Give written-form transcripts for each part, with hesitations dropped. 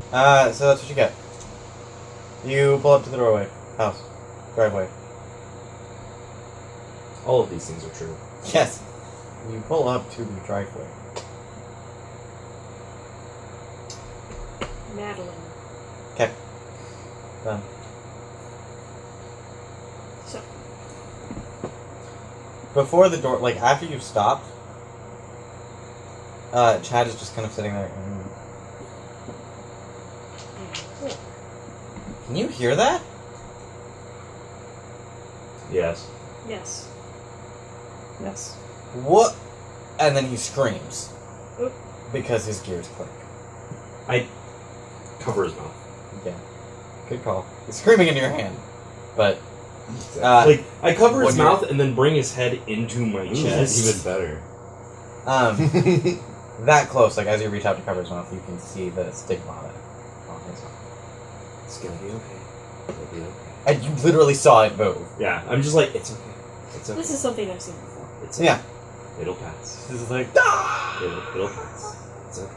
So that's what you get. You pull up to the doorway. House. Driveway. All of these things are true. Yes. You pull up to the driveway. Madeline. Okay. Done. So. Before the door, like, after you've stopped, Chad is just kind of sitting there. Can you hear that? Yes. Yes. Yes. What? And then he screams. Oop. Because his gears click. I cover his mouth. Yeah. Good call. He's screaming into your hand. But, like, I cover his when mouth and then bring his head into my chest. That's even better. That close, like, as you reach out to cover his mouth, you can see the stigma on his mouth. It's gonna be okay. It'll be okay. And you literally saw it move. Yeah, I'm just like, it's okay. It's okay. This is something I've seen before. It's okay. Yeah. It'll pass. This is like, It'll pass. It's okay.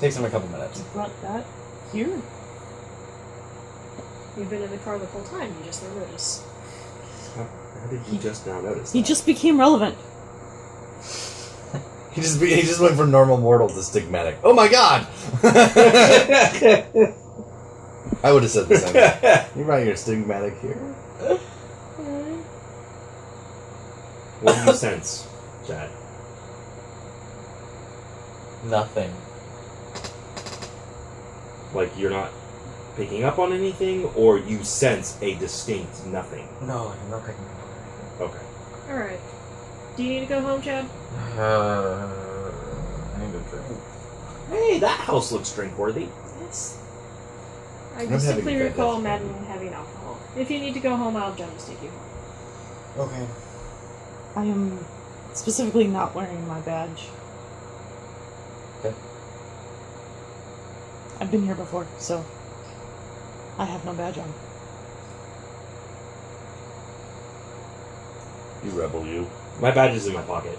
Takes him a couple minutes. You brought that here? You've been in the car the whole time, you just don't notice. How did you just now notice He that? just became relevant. He just went from normal mortal to stigmatic. Oh my god! I would have said the same thing. You brought your stigmatic here? What do you sense, Chad? Nothing. Like, you're not picking up on anything, or you sense a distinct nothing? No, I'm not picking up on Okay. Alright. Do you need to go home, Chad? anything. I need a drink. Hey, that house looks drink-worthy. Yes. I I'm distinctly having recall digestion. Madeline having alcohol. If you need to go home, I'll just take you home. Okay. I am specifically not wearing my badge. Okay. I've been here before, so I have no badge on. You rebel, you. My badge is in my pocket.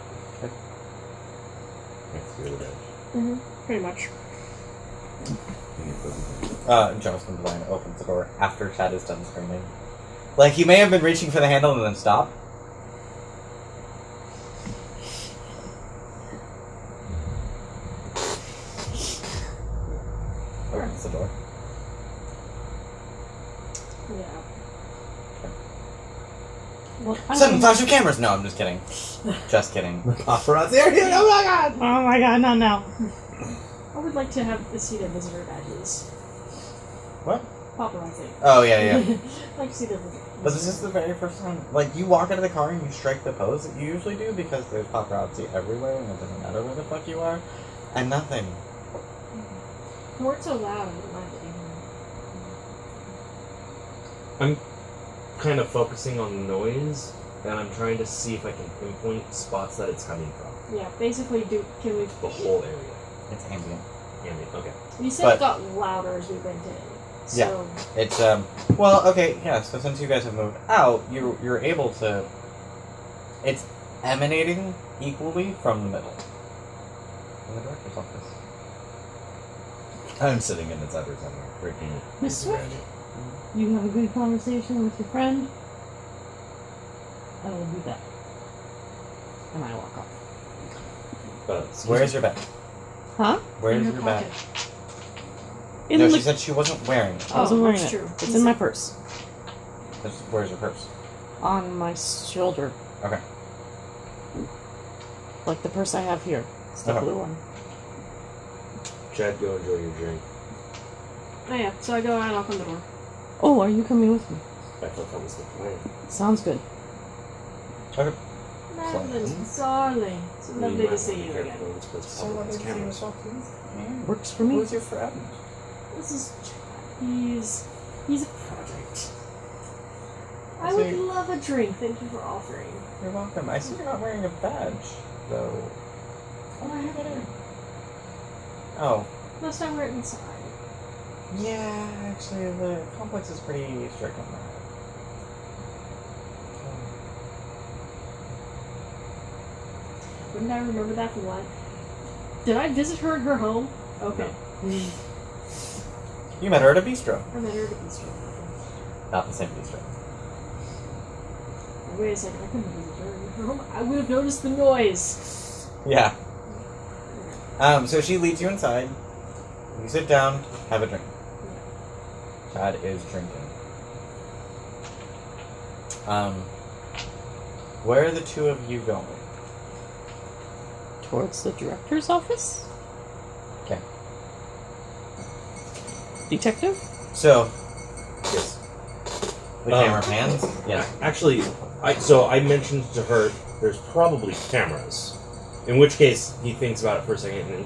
Next to the bench. Mm-hmm. Pretty much. Jonathan Devine opens the door after Chad is done screaming. Like, he may have been reaching for the handle and then stop. Opens the door. Yeah. Well, I Sudden don't- flash of cameras! No, I'm just kidding. Just kidding. Paparazzi are here! Oh my god! Oh my god, not now. I would like to have see the visitor badges. What? Paparazzi. Oh, yeah, yeah. I'd like to see the But this is the very first time. Like, you walk out of the car and you strike the pose that you usually do because there's paparazzi everywhere and it doesn't matter where the fuck you are. And nothing. You weren't so loud, I wouldn't mind it anymore. I'm kind of focusing on the noise, and I'm trying to see if I can pinpoint spots that it's coming from. Yeah, basically, can we... The whole area. It's ambient. Okay. You said But- it got louder as we went in. So, Yeah. It's, well, okay, yeah, so since you guys have moved out, you're able to... It's emanating equally from the middle. From the director's office. I'm sitting in its upper somewhere, freaking Miss Swift, you have a good conversation with your friend. I will do that. And I walk off. Where's your bag? Huh? Where's in your her bag? pocket. In No, the... she said she wasn't wearing it. I wasn't wearing that's it. true. It's in my purse. Where's your purse? On my shoulder. Okay. Like the purse I have here. It's the Okay. blue one. Chad, go enjoy your drink. Oh yeah, so I go out and knock on the door. Oh, are you coming with me? I thought that was the plan. Sounds good. Okay. Madeline, darling. It's lovely to see you again. Works for me. Who's your friend? This is Chad. He's a project. I I would see. love a drink. Thank you for offering. You're welcome. I see you're not wearing a badge, though. Oh, I have it in. Oh. Must I wear it inside? Yeah, actually, the complex is pretty strict on that. Wouldn't I remember that from Did I visit her in her home? Okay. You met her at a bistro. I met her at a bistro. Not the same bistro. Wait a second, I couldn't visit her in her home. I would have noticed the noise. Yeah. So she leads you inside. You sit down, have a drink. Chad is drinking. Where are the two of you going? Towards the director's office? Okay. Detective? So, Yes. the camera pans. Yes. Actually, I mentioned to her there's probably cameras. In which case, he thinks about it for a second and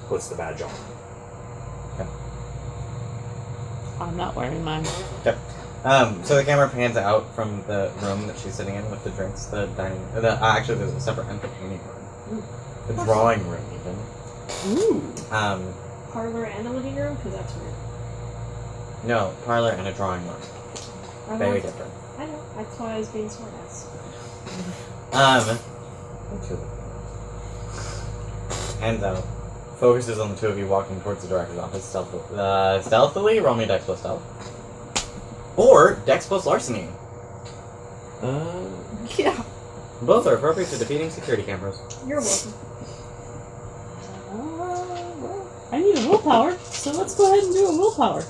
puts the badge on. I'm not wearing mine. Okay. So the camera pans out from the room that she's sitting in with the drinks, the dining. Actually, there's a separate entertaining room, the drawing room, even. Ooh. Parlor and a living room? Because that's weird. No, parlor and a drawing room. Very different. I know. That's why I was being smart ass. Hands out. Focuses on the two of you walking towards the director's office stealthily. Roll me Dex plus stealth. Or Dex plus larceny. Yeah. Both are appropriate to defeating security cameras. You're welcome. Well, I need a willpower, so let's go ahead and do a willpower.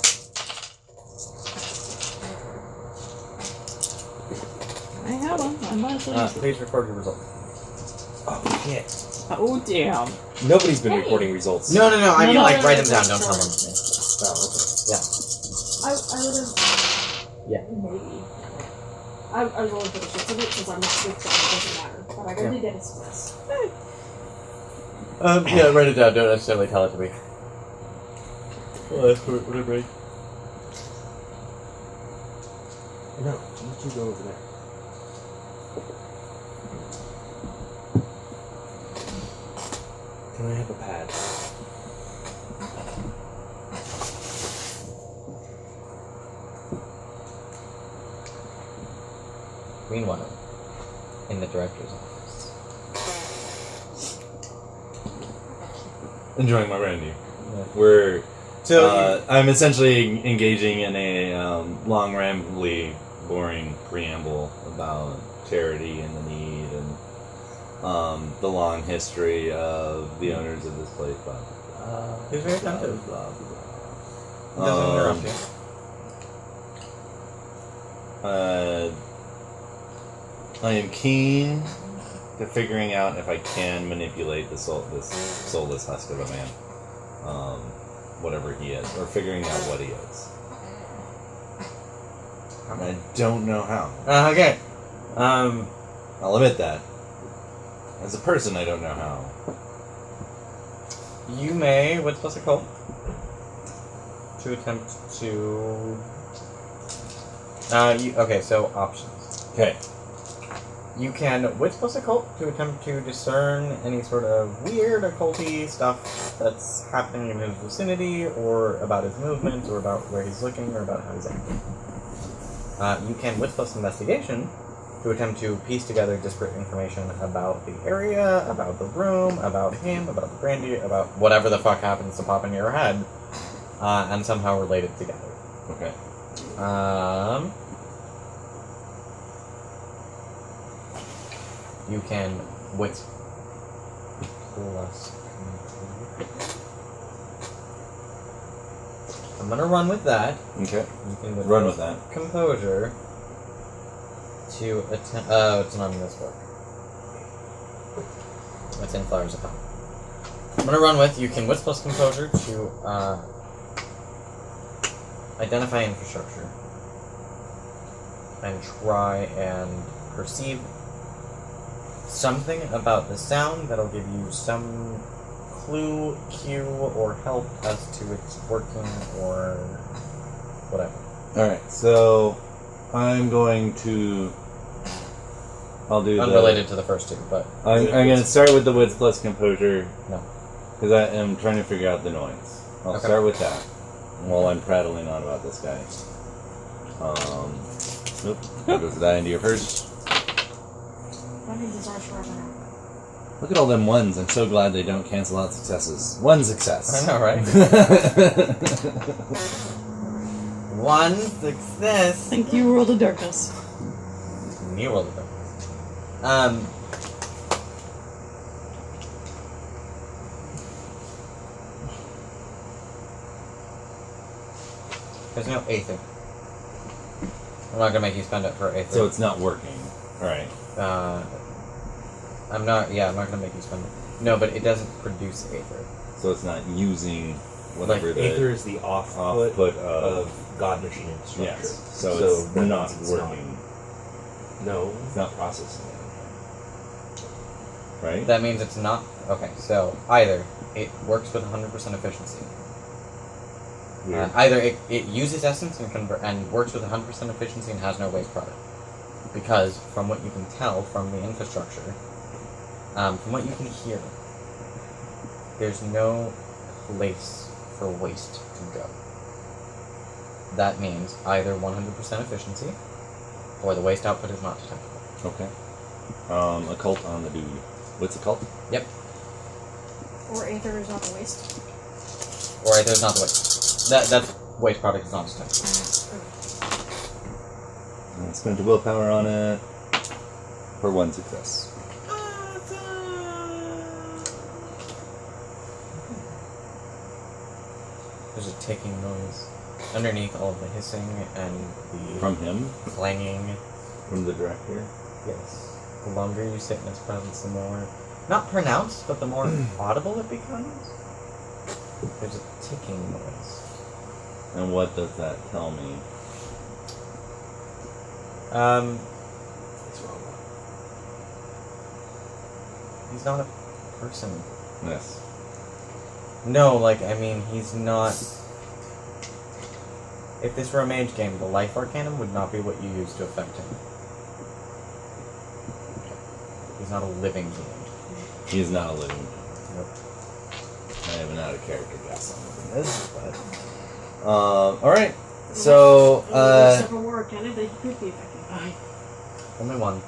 I have one. I might as well use it. Please record your results. Oh, shit. Oh, damn. Nobody's been Hey. recording results. No. I mean, No, like, no, write no, them down. no, Don't tell sorry. them to me. Oh, Yeah. I would have. Yeah. Maybe. I was rolling for the shits of it since I'm not switched on. It doesn't matter. But I really did express. Yeah, write it down. Don't necessarily tell it to me. Well, that's what I break. okay. No, you two go over there. Can I have a pad? Meanwhile, in the director's office. Enjoying my brandy. Yeah. We're So, I'm essentially engaging in a long, rambly, boring preamble about charity and the need and the long history of the owners of this place. Blah, blah, blah, he's very blah, attentive. blah, blah. Doesn't interrupt you. I am keen to figuring out if I can manipulate this soulless husk of a man, whatever he is, or figuring out what he is. And I don't know how. Okay. I'll admit that. As a person, I don't know how. You may, what's plus a cult, to attempt to... okay, so options. Okay. You can wits plus occult to attempt to discern any sort of weird occulty stuff that's happening in his vicinity, or about his movements, or about where he's looking, or about how he's acting. You can wits plus investigation to attempt to piece together disparate information about the area, about the room, about him, about the brandy, about whatever the fuck happens to pop in your head, and somehow relate it together. Okay. You can wits plus. I'm gonna run with that. Okay. You can Run with that. composure to attempt. It's not in this book. It's in Flowers of Power. I'm gonna run with. You can wits plus composure to identify infrastructure and try and perceive something about the sound that'll give you some clue, cue, or help as to its working or whatever. Alright, so I'm going to... I'll do Unrelated to the first two, but... I'm going to start with the wits plus composure. No. Because I am trying to figure out the noise. I'll Okay. start with that while I'm prattling on about this guy. Nope. I'll go for that into your first. I need this arch forever now. Look at all them ones. I'm so glad they don't cancel out successes. One success. I know, right? One success. Thank you, World of Darkness. New World of Darkness. There's no Aether. I'm not gonna make you spend it for Aether. So it's not working. Alright. I'm not gonna make you spend it. No, but it doesn't produce Aether. So it's not using whatever Like, the Aether is the offput output of God machine structure. Yes. So it's that not means it's working. No, It's not processing it. Right? That means it's not. Okay, so either it works with 100% efficiency. Weird. Either it uses essence and works with 100% efficiency and has no waste product. Because, from what you can tell from the infrastructure, from what you can hear, there's no place for waste to go. That means either 100% efficiency, or the waste output is not detectable. Okay. Occult on the dude. What's occult? Yep. Or Aether is not a waste. Or there's not the waste. That's waste product is not detectable. Spend the willpower on it for one success. There's a ticking noise underneath all of the hissing and the From him? clanging. From the director? Yes. The longer you sit in its presence, the more, not pronounced, but the more audible it becomes. There's a ticking noise. And what does that tell me? It's wrong. He's not a person. Yes. No, he's not. If this were a mage game, the life arcanum would not be what you use to affect him. He's not a living being. He is not a living. Nope. I have an out of character guess on what it is, but. Alright. So, There's several more arcana that could be affected by. Only one.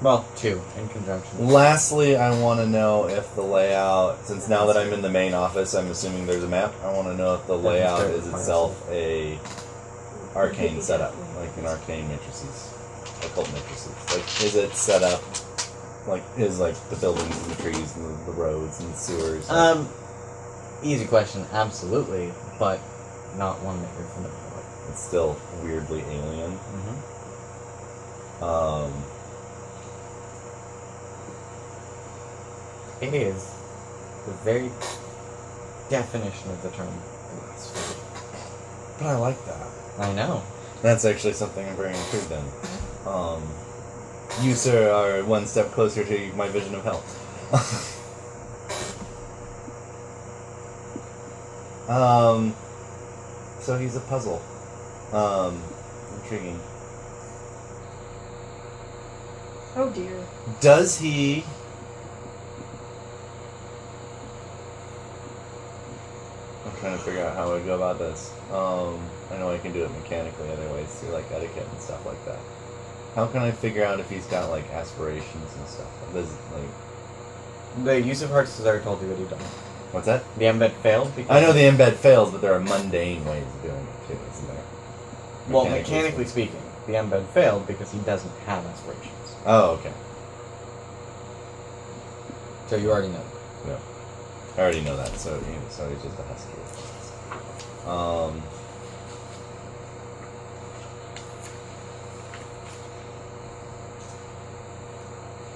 Well, two in conjunction. lastly, I want to know if the layout, since now that I'm in the main office, I'm assuming there's a map, I want to know if the layout is itself a arcane setup, like an arcane matrices, occult matrices. Like, is it set up, is the buildings and the trees and the roads and the sewers? Easy question, absolutely, but not one that you're familiar with. It's still weirdly alien. Mm-hmm. It is the very definition of the term blasphemy. But I like that. I know. That's actually something I'm very intrigued in. You, sir, are one step closer to my vision of hell. So he's a puzzle. Intriguing. Oh dear. Does he... I'm trying to figure out how I go about this. I know I can do it mechanically other ways through etiquette and stuff like that. How can I figure out if he's got aspirations and stuff? The use of heart's desire told you that he doesn't. What's that? The embed failed because... I know the embed fails, but there are mundane ways of doing it too, isn't there? Well, mechanically speaking, the embed failed because he doesn't have aspirations. Oh, okay. So you already know. No. I already know that, so he's just a husky. I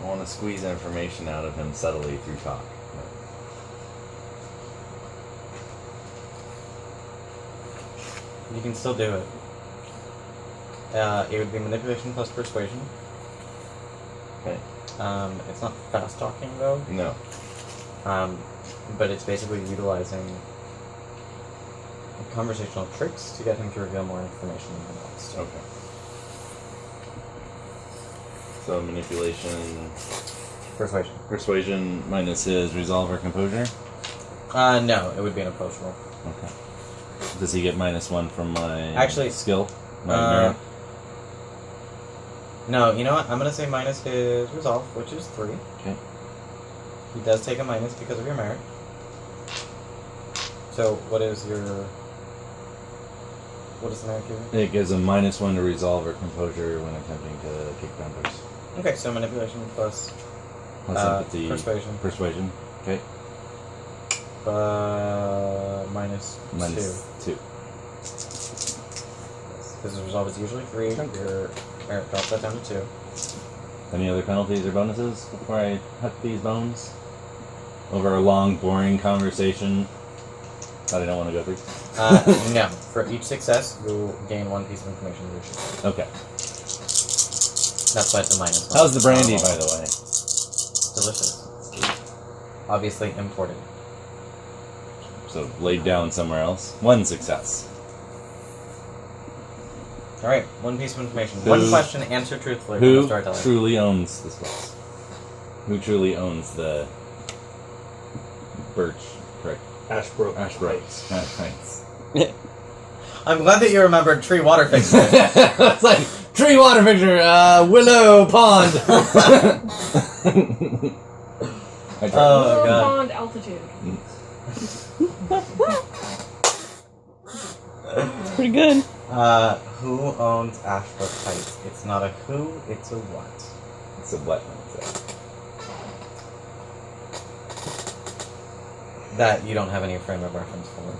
want to squeeze information out of him subtly through talk. You can still do it. It would be manipulation plus persuasion. Okay. It's not fast talking though. No. But it's basically utilizing conversational tricks to get him to reveal more information than he wants to. Okay. So manipulation, persuasion minus his resolve or composure. No, it would be an opposed roll. Okay. Does he get -1 from my skill? My merit? No, you know what? I'm gonna say minus his resolve, which is 3. Okay. He does take a minus because of your merit. So, what is the merit give you? It gives a -1 to resolve or composure when attempting to kick boundaries. Okay, so manipulation plus Plus empathy. persuasion. Persuasion. Okay. Minus -2. Because the resolve is usually 3. Your merit drops that down to 2. Any other penalties or bonuses before I hut these bones? Over a long, boring conversation that I don't want to go through? No. For each success, you gain 1 piece of information to your sheet. Okay. That's why it's a -1. How's the brandy, by the way? Delicious. Obviously imported. So, laid down somewhere else. 1 success. Alright, 1 piece of information. Who- 1 question, answer truthfully from the Who storyteller. truly owns this place? Who truly owns the birch prick? Ashbrook. Heights. Heights. I'm glad that you remembered tree water fixture. It's like tree water picture, willow pond. I tried. Oh, Low God. pond altitude. It's pretty good. Who owns Ashbrook Heights? It's not a who, it's a what. It's a what? Mindset. That you don't have any frame of reference for.